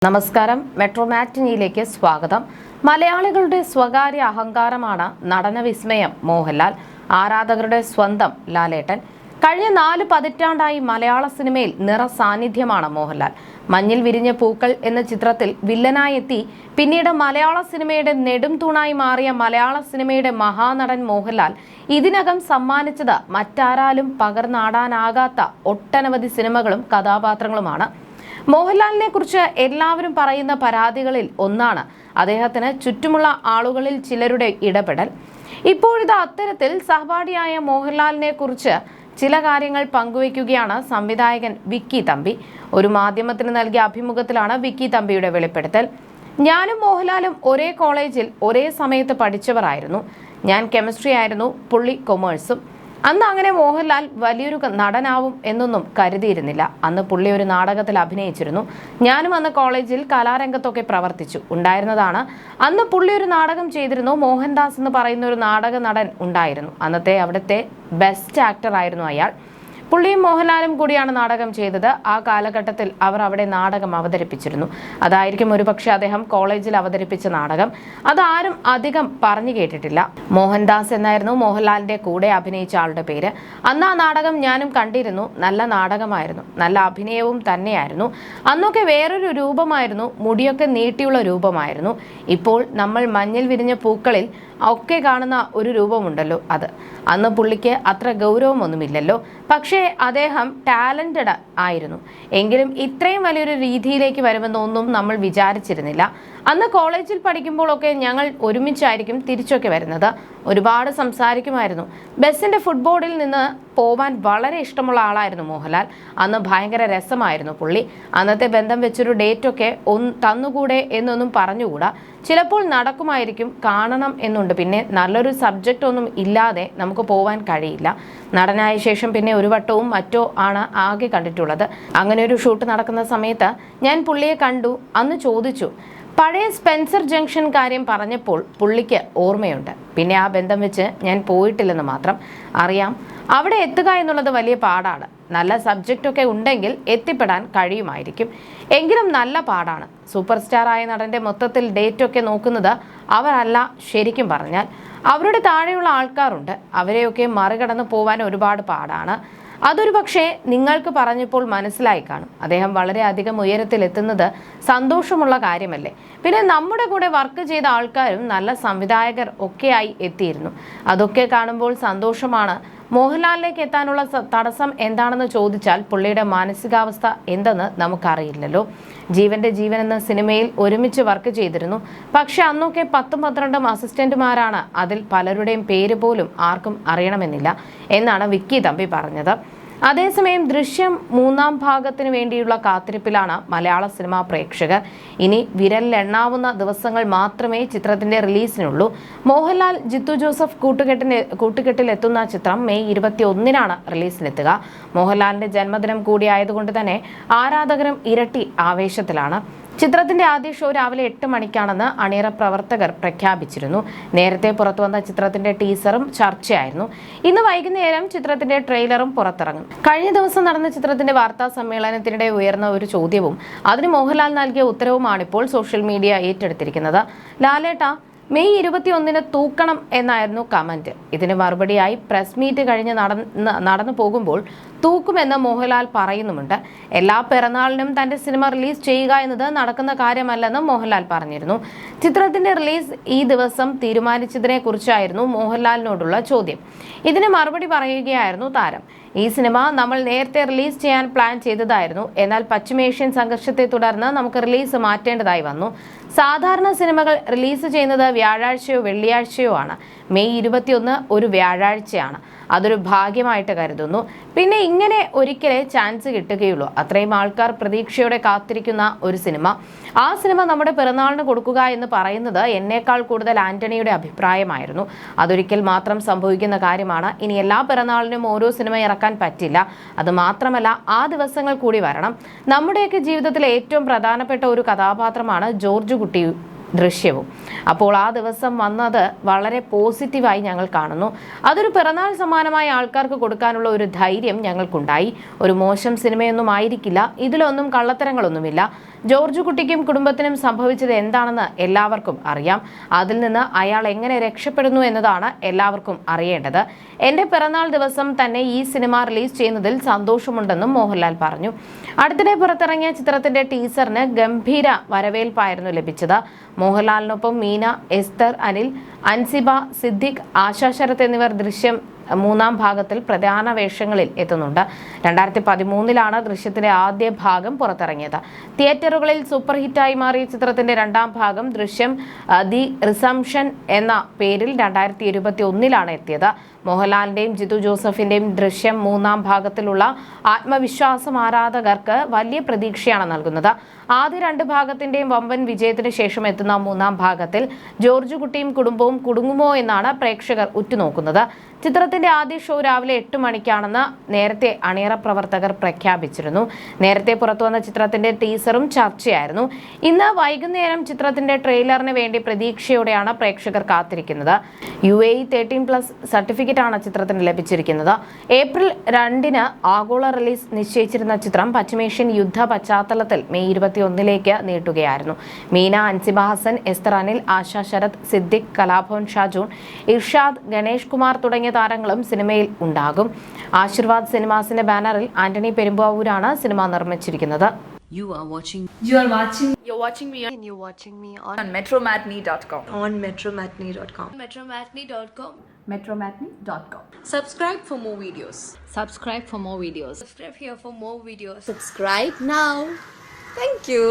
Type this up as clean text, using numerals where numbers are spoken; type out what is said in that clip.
നമസ്കാരം. മെട്രോ മാറ്റിനിയിലേക്ക് സ്വാഗതം. മലയാളികളുടെ സ്വകാര്യ അഹങ്കാരമാണ് നടന വിസ്മയം മോഹൻലാൽ, ആരാധകരുടെ സ്വന്തം ലാലേട്ടൻ. കഴിഞ്ഞ 4 പതിറ്റാണ്ടായി മലയാള സിനിമയിൽ നിറസാന്നിധ്യമാണ് മോഹൻലാൽ. മഞ്ഞിൽ വിരിഞ്ഞ പൂക്കൾ എന്ന ചിത്രത്തിൽ വില്ലനായി എത്തി പിന്നീട് മലയാള സിനിമയുടെ നെടും തൂണായി മാറിയ മലയാള സിനിമയുടെ മഹാനടൻ മോഹൻലാൽ ഇതിനകം സമ്മാനിച്ചത് മറ്റാരാലും പകർന്നാടാനാകാത്ത ഒട്ടനവധി സിനിമകളും കഥാപാത്രങ്ങളുമാണ്. മോഹൻലാലിനെ കുറിച്ച് എല്ലാവരും പറയുന്ന പരാതികളിൽ ഒന്നാണ് അദ്ദേഹത്തിന് ചുറ്റുമുള്ള ആളുകളിൽ ചിലരുടെ ഇടപെടൽ. ഇപ്പോഴിത് അത്തരത്തിൽ സഹപാഠിയായ മോഹൻലാലിനെ കുറിച്ച് ചില കാര്യങ്ങൾ പങ്കുവയ്ക്കുകയാണ് സംവിധായകൻ വിക്കി തമ്പി. ഒരു മാധ്യമത്തിന് നൽകിയ അഭിമുഖത്തിലാണ് വിക്കി തമ്പിയുടെ വെളിപ്പെടുത്തൽ. ഞാനും മോഹൻലാലും ഒരേ കോളേജിൽ ഒരേ സമയത്ത് പഠിച്ചവരായിരുന്നു. ഞാൻ കെമിസ്ട്രി ആയിരുന്നു, പുള്ളി കൊമേഴ്സും. അന്ന് അങ്ങനെ മോഹൻലാൽ വലിയൊരു നടനാവും എന്നൊന്നും കരുതിയിരുന്നില്ല. അന്ന് പുള്ളി ഒരു നാടകത്തിൽ അഭിനയിച്ചിരുന്നു. ഞാനും അന്ന് കോളേജിൽ കലാരംഗത്തൊക്കെ പ്രവർത്തിച്ചു ഉണ്ടായിരുന്നതാണ്. അന്ന് പുള്ളി ഒരു നാടകം ചെയ്തിരുന്നു. മോഹൻദാസ് എന്ന് പറയുന്ന ഒരു നാടക നടൻ ഉണ്ടായിരുന്നു. അവിടുത്തെ ബെസ്റ്റ് ആക്ടർ ആയിരുന്നു അയാൾ. പുള്ളിയും മോഹൻലാലും കൂടിയാണ് നാടകം ചെയ്തത്. ആ കാലഘട്ടത്തിൽ അവർ അവിടെ നാടകം അവതരിപ്പിച്ചിരുന്നു. അതായിരിക്കും ഒരുപക്ഷെ അദ്ദേഹം കോളേജിൽ അവതരിപ്പിച്ച നാടകം. അതാരും അധികം പറഞ്ഞു കേട്ടിട്ടില്ല. മോഹൻദാസ് എന്നായിരുന്നു മോഹൻലാലിന്റെ കൂടെ അഭിനയിച്ച ആളുടെ പേര്. അന്ന് ആ നാടകം ഞാനും കണ്ടിരുന്നു. നല്ല നാടകമായിരുന്നു, നല്ല അഭിനയവും തന്നെയായിരുന്നു. അന്നൊക്കെ വേറൊരു രൂപമായിരുന്നു, മുടിയൊക്കെ നീട്ടിയുള്ള രൂപമായിരുന്നു. ഇപ്പോൾ നമ്മൾ മഞ്ഞിൽ വിരിഞ്ഞ പൂക്കളിൽ ഒക്കെ കാണുന്ന ഒരു രൂപമുണ്ടല്ലോ, അത്. അന്ന് പുള്ളിക്ക് അത്ര ഗൗരവമൊന്നുമില്ലല്ലോ. പക്ഷേ അദ്ദേഹം ടാലന്റഡ് ആയിരുന്നു. എങ്കിലും ഇത്രയും വലിയൊരു രീതിയിലേക്ക് വരുമെന്നൊന്നും നമ്മൾ വിചാരിച്ചിരുന്നില്ല. അന്ന് കോളേജിൽ പഠിക്കുമ്പോഴൊക്കെ ഞങ്ങൾ ഒരുമിച്ചായിരിക്കും തിരിച്ചൊക്കെ വരുന്നത്. ഒരുപാട് സംസാരിക്കുമായിരുന്നു. ബസ്സിന്റെ ഫുട്ബോർഡിൽ നിന്ന് പോവാൻ വളരെ ഇഷ്ടമുള്ള ആളായിരുന്നു മോഹൻലാൽ. അന്ന് ഭയങ്കര രസമായിരുന്നു പുള്ളി. അന്നത്തെ ബന്ധം വെച്ചൊരു ഡേറ്റൊക്കെ തന്നുകൂടെ എന്നൊന്നും പറഞ്ഞുകൂടാ. ചിലപ്പോൾ നടക്കുമായിരിക്കും, കാണണം എന്നുണ്ട്. പിന്നെ നല്ലൊരു സബ്ജക്റ്റ് ഒന്നും ഇല്ലാതെ നമുക്ക് പോവാൻ കഴിയില്ല. നടനായ ശേഷം പിന്നെ ഒരു വട്ടവും മറ്റോ ആണ് ആകെ കണ്ടിട്ടുള്ളത്. അങ്ങനെ ഒരു ഷൂട്ട് നടക്കുന്ന സമയത്ത് ഞാൻ പുള്ളിയെ കണ്ടു. അന്ന് ചോദിച്ചു. പഴയ സ്പെൻസർ ജംഗ്ഷൻ കാര്യം പറഞ്ഞപ്പോൾ പുള്ളിക്ക് ഓർമ്മയുണ്ട്. പിന്നെ ആ ബന്ധം വെച്ച് ഞാൻ പോയിട്ടില്ലെന്ന് മാത്രം. അറിയാം, അവിടെ എത്തുക എന്നുള്ളത് വലിയ പാടാണ്. നല്ല സബ്ജക്റ്റൊക്കെ ഉണ്ടെങ്കിൽ എത്തിപ്പെടാൻ കഴിയുമായിരിക്കും. എങ്കിലും നല്ല പാടാണ്. സൂപ്പർ സ്റ്റാറായ നടന്റെ മൊത്തത്തിൽ ഡേറ്റൊക്കെ നോക്കുന്നത് അവരല്ല. ശരിക്കും പറഞ്ഞാൽ അവരുടെ താഴെയുള്ള ആൾക്കാരുണ്ട്. അവരെയൊക്കെ മറികടന്ന് പോവാൻ ഒരുപാട് പാടാണ്. അതൊരു പക്ഷേ നിങ്ങൾക്ക് പറഞ്ഞപ്പോൾ മനസ്സിലായി കാണും. അദ്ദേഹം വളരെയധികം ഉയരത്തിലെത്തുന്നത് സന്തോഷമുള്ള കാര്യമല്ലേ. പിന്നെ നമ്മുടെ കൂടെ വർക്ക് ചെയ്ത ആൾക്കാരും നല്ല സംവിധായകർ ഒക്കെയായി എത്തിയിരുന്നു. അതൊക്കെ കാണുമ്പോൾ സന്തോഷമാണ്. മോഹൻലാലിലേക്ക് എത്താനുള്ള തടസ്സം എന്താണെന്ന് ചോദിച്ചാൽ പുള്ളിയുടെ മാനസികാവസ്ഥ എന്തെന്ന് നമുക്കറിയില്ലല്ലോ. ജീവന്റെ ജീവൻ എന്ന സിനിമയിൽ ഒരുമിച്ച് വർക്ക് ചെയ്തിരുന്നു. പക്ഷെ അന്നൊക്കെ 10-12 അസിസ്റ്റന്റുമാരാണ്. അതിൽ പലരുടെയും പേര് പോലും ആർക്കും അറിയണമെന്നില്ല എന്നാണ് വിക്കി തമ്പി പറഞ്ഞത്. അതേസമയം ദൃശ്യം 3-ാം ഭാഗത്തിന് വേണ്ടിയുള്ള കാത്തിരിപ്പിലാണ് മലയാള സിനിമാ പ്രേക്ഷകർ. ഇനി വിരലിലെണ്ണാവുന്ന ദിവസങ്ങൾ മാത്രമേ ചിത്രത്തിന്റെ റിലീസിനുള്ളൂ. മോഹൻലാൽ ജിത്തു ജോസഫ് കൂട്ടുകെട്ടിലെത്തുന്ന ചിത്രം മെയ് 21-നാണ് റിലീസിനെത്തുക. മോഹൻലാലിന്റെ ജന്മദിനം കൂടിയായതുകൊണ്ട് തന്നെ ആരാധകരും ഇരട്ടി ആവേശത്തിലാണ്. ചിത്രത്തിന്റെ ആദ്യ ഷോ രാവിലെ 8 മണിക്കാണെന്ന് അണിയറ പ്രവർത്തകർ പ്രഖ്യാപിച്ചിരുന്നു. നേരത്തെ പുറത്തുവന്ന ചിത്രത്തിന്റെ ടീസറും ചർച്ചയായിരുന്നു. ഇന്ന് വൈകുന്നേരം ചിത്രത്തിന്റെ ട്രെയിലറും പുറത്തിറങ്ങും. കഴിഞ്ഞ ദിവസം നടന്ന ചിത്രത്തിന്റെ വാർത്താ സമ്മേളനത്തിനിടെ ഉയർന്ന ഒരു ചോദ്യവും അതിന് മോഹൻലാൽ നൽകിയ ഉത്തരവുമാണിപ്പോൾ സോഷ്യൽ മീഡിയ ഏറ്റെടുത്തിരിക്കുന്നത്. ലാലേട്ട, മെയ് 21-ന് തൂക്കണം എന്നായിരുന്നു കമന്റ്. ഇതിന് മറുപടിയായി പ്രസ് മീറ്റ് കഴിഞ്ഞ് നടന്നു പോകുമ്പോൾ തൂക്കുമെന്ന് മോഹൻലാൽ പറയുന്നുമുണ്ട്. എല്ലാ പിറന്നാളിനും തന്റെ സിനിമ റിലീസ് ചെയ്യുക എന്നത് നടക്കുന്ന കാര്യമല്ലെന്ന് മോഹൻലാൽ പറഞ്ഞിരുന്നു. ചിത്രത്തിന്റെ റിലീസ് ഈ ദിവസം തീരുമാനിച്ചതിനെ കുറിച്ചായിരുന്നു മോഹൻലാലിനോടുള്ള ചോദ്യം. ഇതിന് മറുപടി പറയുകയായിരുന്നു താരം. ഈ സിനിമ നമ്മൾ നേരത്തെ റിലീസ് ചെയ്യാൻ പ്ലാൻ ചെയ്തതായിരുന്നു. എന്നാൽ പശ്ചിമേഷ്യൻ സംഘർഷത്തെ തുടർന്ന് നമുക്ക് റിലീസ് മാറ്റേണ്ടതായി വന്നു. സാധാരണ സിനിമകൾ റിലീസ് ചെയ്യുന്നത് വ്യാഴാഴ്ചയോ വെള്ളിയാഴ്ചയോ ആണ്. മെയ് 21 ഒരു വ്യാഴാഴ്ചയാണ്. അതൊരു ഭാഗ്യമായിട്ട് കരുതുന്നു. പിന്നെ ഇങ്ങനെ ഒരിക്കലേ ചാൻസ് കിട്ടുകയുള്ളൂ. അത്രയും ആൾക്കാർ പ്രതീക്ഷയോടെ കാത്തിരിക്കുന്ന ഒരു സിനിമ, ആ സിനിമ നമ്മുടെ പിറന്നാളിന് കൊടുക്കുക എന്ന് പറയുന്നത് എന്നേക്കാൾ കൂടുതൽ ആന്റണിയുടെ അഭിപ്രായമായിരുന്നു. അതൊരിക്കൽ മാത്രം സംഭവിക്കുന്ന കാര്യമാണ്. ഇനി എല്ലാ പിറന്നാളിനും ഓരോ സിനിമ ഇറക്കാൻ പറ്റില്ല. അത് മാത്രമല്ല, ആ ദിവസങ്ങൾ കൂടി വരണം. നമ്മുടെയൊക്കെ ജീവിതത്തിലെ ഏറ്റവും പ്രധാനപ്പെട്ട ഒരു കഥാപാത്രമാണ് ജോർജ് കുട്ടി ദൃശ്യവും. അപ്പോൾ ആ ദിവസം വന്നത് വളരെ പോസിറ്റീവായി ഞങ്ങൾ കാണുന്നു. അതൊരു പിറന്നാൾ സമ്മാനമായ ആൾക്കാർക്ക് കൊടുക്കാനുള്ള ഒരു ധൈര്യം ഞങ്ങൾക്കുണ്ടായി. ഒരു മോശം സിനിമയൊന്നും ആയിരിക്കില്ല, ഇതിലൊന്നും കള്ളത്തരങ്ങളൊന്നുമില്ല. ജോർജ് കുട്ടിക്കും കുടുംബത്തിനും സംഭവിച്ചത് എന്താണെന്ന് എല്ലാവർക്കും അറിയാം. അതിൽ നിന്ന് അയാൾ എങ്ങനെ രക്ഷപ്പെടുന്നു എന്നതാണ് എല്ലാവർക്കും അറിയേണ്ടത്. എന്റെ പിറന്നാൾ ദിവസം തന്നെ ഈ സിനിമ റിലീസ് ചെയ്യുന്നതിൽ സന്തോഷമുണ്ടെന്നും മോഹൻലാൽ പറഞ്ഞു. അടുത്തിടെ പുറത്തിറങ്ങിയ ചിത്രത്തിന്റെ ടീസറിന് ഗംഭീര വരവേൽപ്പായിരുന്നു ലഭിച്ചത്. മോഹൻലാലിനൊപ്പം മീന, എസ്തർ, അനിൽ, അൻസിബ, സിദ്ദിഖ്, ആശാ ശരത് എന്നിവർ ദൃശ്യം 3-ാം ഭാഗത്തിൽ പ്രധാന വേഷങ്ങളിൽ എത്തുന്നുണ്ട്. 2013-ലാണ് ദൃശ്യത്തിന്റെ ആദ്യ ഭാഗം പുറത്തിറങ്ങിയത്. തിയേറ്ററുകളിൽ സൂപ്പർ ഹിറ്റായി മാറിയ ചിത്രത്തിന്റെ 2-ാം ഭാഗം ദൃശ്യം ദി റിസംഷൻ എന്ന പേരിൽ 2021-ലാണ് എത്തിയത്. മോഹൻലാലിന്റെയും ജിത്തു ജോസഫിന്റെയും ദൃശ്യം 3-ാം ഭാഗത്തിലുള്ള ആത്മവിശ്വാസം ആരാധകർക്ക് വലിയ പ്രതീക്ഷയാണ് നൽകുന്നത്. ആദ്യ 2 ഭാഗത്തിന്റെയും വമ്പൻ വിജയത്തിന് ശേഷം എത്തുന്ന 3-ാം ഭാഗത്തിൽ ജോർജ് കുട്ടിയും കുടുംബവും കുടുങ്ങുമോ എന്നാണ് പ്രേക്ഷകർ ഉറ്റുനോക്കുന്നത്. ചിത്രത്തിന്റെ ആദ്യ ഷോ രാവിലെ 8 മണിക്കാണെന്ന് നേരത്തെ അണിയറ പ്രവർത്തകർ പ്രഖ്യാപിച്ചിരുന്നു. നേരത്തെ പുറത്തുവന്ന ചിത്രത്തിന്റെ ടീസറും ചർച്ചയായിരുന്നു. ഇന്ന് വൈകുന്നേരം ചിത്രത്തിന്റെ ട്രെയിലറിന് വേണ്ടി പ്രതീക്ഷയോടെയാണ് പ്രേക്ഷകർ കാത്തിരിക്കുന്നത്. UAE 13+ സർട്ടിഫിക്കറ്റാണ് ചിത്രത്തിന് ലഭിച്ചിരിക്കുന്നത്. ഏപ്രിൽ 2-ന് ആഗോള റിലീസ് നിശ്ചയിച്ചിരുന്ന ചിത്രം പശ്ചിമേഷ്യൻ യുദ്ധ പശ്ചാത്തലത്തിൽ മെയ് 21-ലേക്ക് നീട്ടുകയായിരുന്നു. മീന, അൻസിബ ഹസൻ, എസ്തർ, അനിൽ, ആശാ ശരത്, സിദ്ദിഖ്, കലാഭവൻ ഷാജൂൺ, ഇർഷാദ്, ഗണേഷ് കുമാർ തുടങ്ങിയ താരങ്ങളും സിനിമയിൽ ഉണ്ടാകും. ആശീർവാദ് സിനിമാസിന്റെ ബാനറിൽ ആന്റണി പെരുമ്പാവൂരാണ് സിനിമ നിർമ്മിച്ചിരിക്കുന്നത്. You're watching me on metromatney.com. on metromatney.com. metromatney.com. Subscribe for more videos. Subscribe for more videos. Subscribe here for more videos. Subscribe now. Thank you.